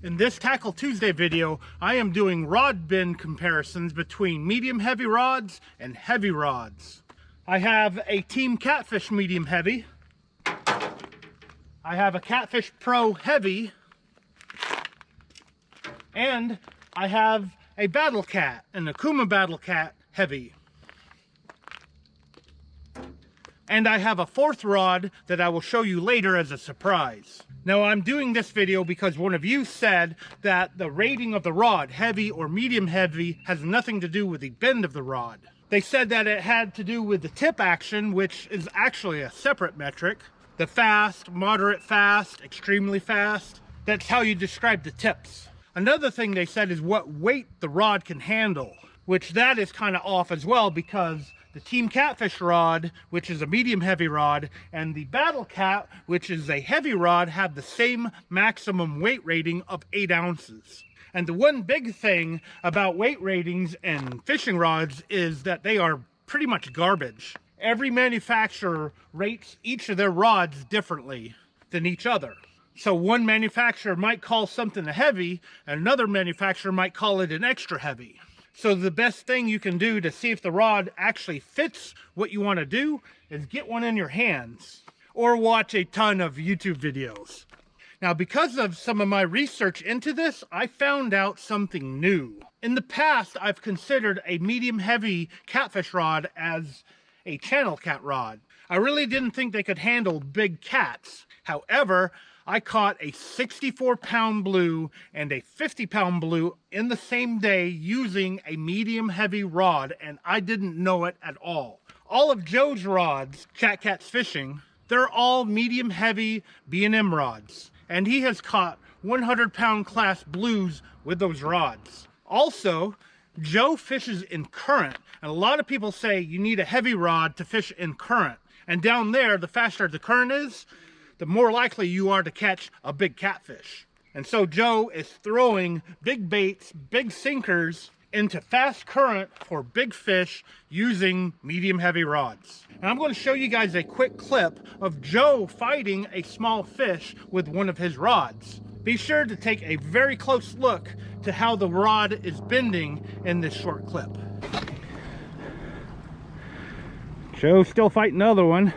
In this Tackle Tuesday video, I am doing rod bend comparisons between medium heavy rods and heavy rods. I have a Team Catfish medium heavy. I have a Catfish Pro heavy. And I have a Battle Cat, an Okuma Battle Cat heavy. And I have a fourth rod that I will show you later as a surprise. Now I'm doing this video because one of you said that the rating of the rod, heavy or medium heavy, has nothing to do with the bend of the rod. They said that it had to do with the tip action, which is actually a separate metric. The fast, moderate fast, extremely fast, that's how you describe the tips. Another thing they said is what weight the rod can handle, which that is kind of off as well, because the Team Catfish rod, which is a medium heavy rod, and the Battle Cat, which is a heavy rod, have the same maximum weight rating of 8 ounces. And the one big thing about weight ratings and fishing rods is that they are pretty much garbage. Every manufacturer rates each of their rods differently than each other. So one manufacturer might call something a heavy, and another manufacturer might call it an extra heavy. So the best thing you can do to see if the rod actually fits what you want to do is get one in your hands or watch a ton of YouTube videos. Now, because of some of my research into this, I found out something new. In the past, I've considered a medium heavy catfish rod as a channel cat rod. I really didn't think they could handle big cats. However, I caught a 64-pound blue and a 50-pound blue in the same day using a medium heavy rod, and I didn't know it at all. All of Joe's rods, Chat Cat's Fishing, they're all medium heavy B&M rods, and he has caught 100-pound class blues with those rods. Also, Joe fishes in current, and a lot of people say you need a heavy rod to fish in current. And down there, the faster the current is, the more likely you are to catch a big catfish. And so Joe is throwing big baits, big sinkers into fast current for big fish using medium heavy rods. And I'm going to show you guys a quick clip of Joe fighting a small fish with one of his rods. Be sure to take a very close look to how the rod is bending in this short clip. Joe's still fighting another one.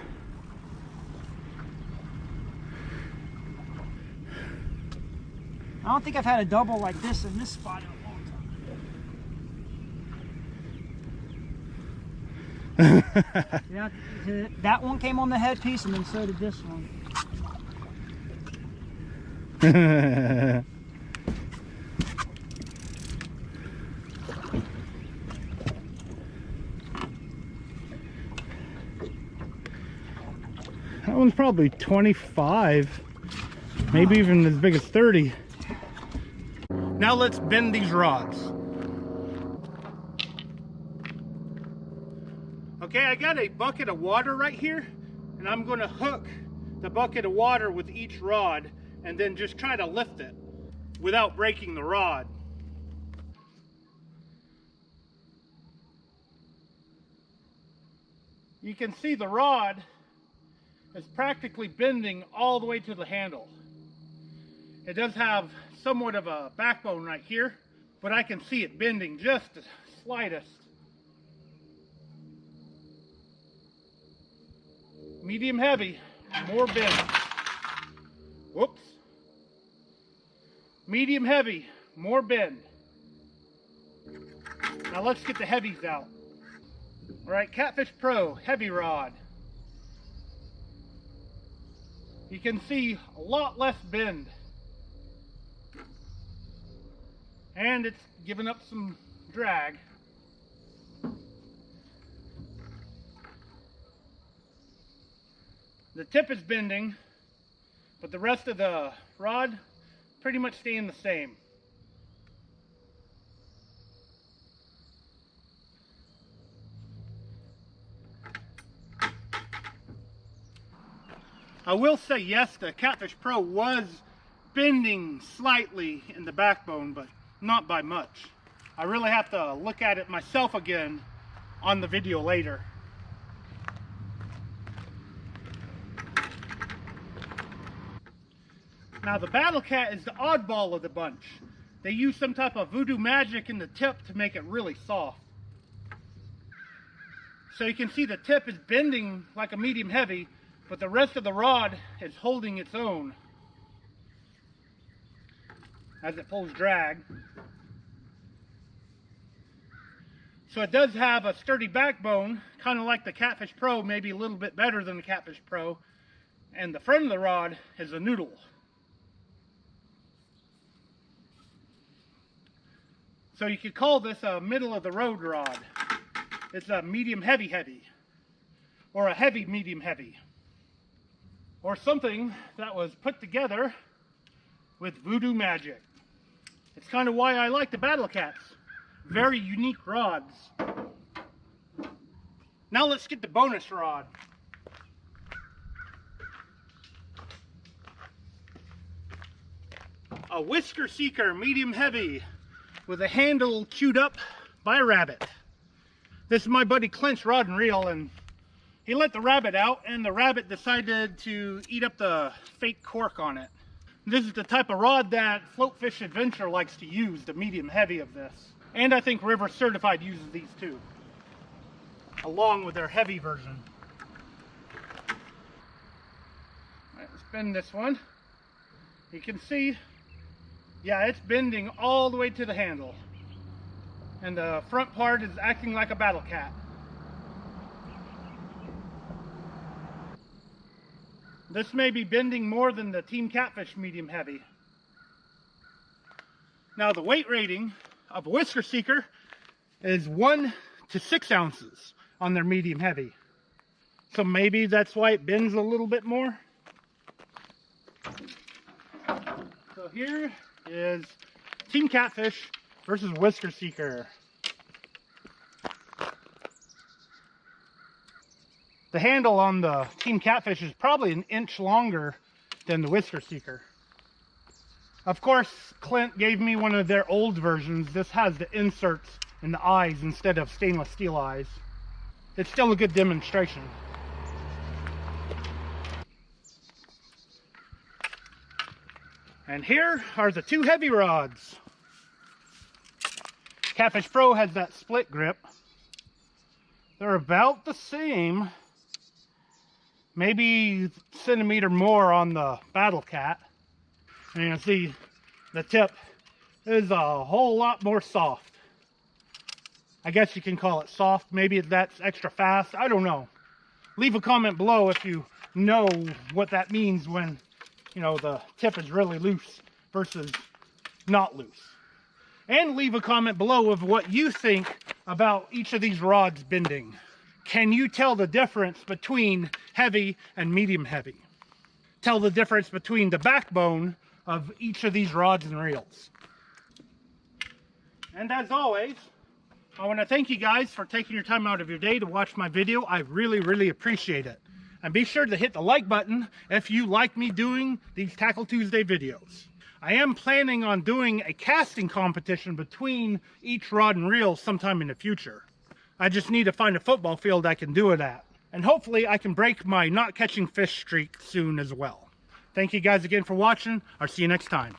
I don't think I've had a double like this in this spot in a long time. Yeah, that one came on the headpiece, and then so did this one. That one's probably 25, maybe even as big as 30. Now let's bend these rods. Okay, I got a bucket of water right here, and I'm going to hook the bucket of water with each rod and then just try to lift it without breaking the rod. You can see the rod is practically bending all the way to the handle. It does have somewhat of a backbone right here, but I can see it bending just the slightest. Medium heavy, more bend. Whoops. Medium heavy, more bend. Now let's get the heavies out. All right, Catfish Pro heavy rod. You can see a lot less bend. And it's giving up some drag. The tip is bending, but the rest of the rod pretty much staying the same. I will say yes, the Catfish Pro was bending slightly in the backbone, but not by much. I really have to look at it myself again on the video later. Now the Battle Cat is the oddball of the bunch. They use some type of voodoo magic in the tip to make it really soft. So you can see the tip is bending like a medium heavy, but the rest of the rod is holding its own as it pulls drag. So it does have a sturdy backbone, kind of like the Catfish Pro, maybe a little bit better than the Catfish Pro. And the front of the rod is a noodle. So you could call this a middle of the road rod. It's a medium heavy, or a heavy medium heavy, or something that was put together with voodoo magic. It's kind of why I like the Battle Cats. Very unique rods. Now let's get the bonus rod. A Whisker Seeker medium heavy with a handle chewed up by a rabbit. This is my buddy Clint's rod and reel, and he let the rabbit out, and the rabbit decided to eat up the fake cork on it. This is the type of rod that Float Fish Adventure likes to use, the medium heavy of this. And I think River Certified uses these too, along with their heavy version. All right, let's bend this one. You can see, yeah, it's bending all the way to the handle. And the front part is acting like a Battle Cat. This may be bending more than the Team Catfish medium heavy. Now the weight rating of a Whisker Seeker is 1 to 6 ounces on their medium heavy. So maybe that's why it bends a little bit more. So here is Team Catfish versus Whisker Seeker. The handle on the Team Catfish is probably an inch longer than the Whisker Seeker. Of course, Clint gave me one of their old versions. This has the inserts in the eyes instead of stainless steel eyes. It's still a good demonstration. And here are the two heavy rods. Catfish Pro has that split grip. They're about the same, maybe a centimeter more on the Battle Cat. And you can see the tip is a whole lot more soft. I guess you can call it soft. Maybe that's extra fast. I don't know. Leave a comment below if you know what that means when, you know, the tip is really loose versus not loose. And leave a comment below of what you think about each of these rods bending. Can you tell the difference between heavy and medium heavy? Tell the difference between the backbone of each of these rods and reels. And as always, I want to thank you guys for taking your time out of your day to watch my video. I really appreciate it. And be sure to hit the like button if you like me doing these Tackle Tuesday videos. I am planning on doing a casting competition between each rod and reel sometime in the future. I just need to find a football field I can do it at. And hopefully I can break my not catching fish streak soon as well. Thank you guys again for watching. I'll see you next time.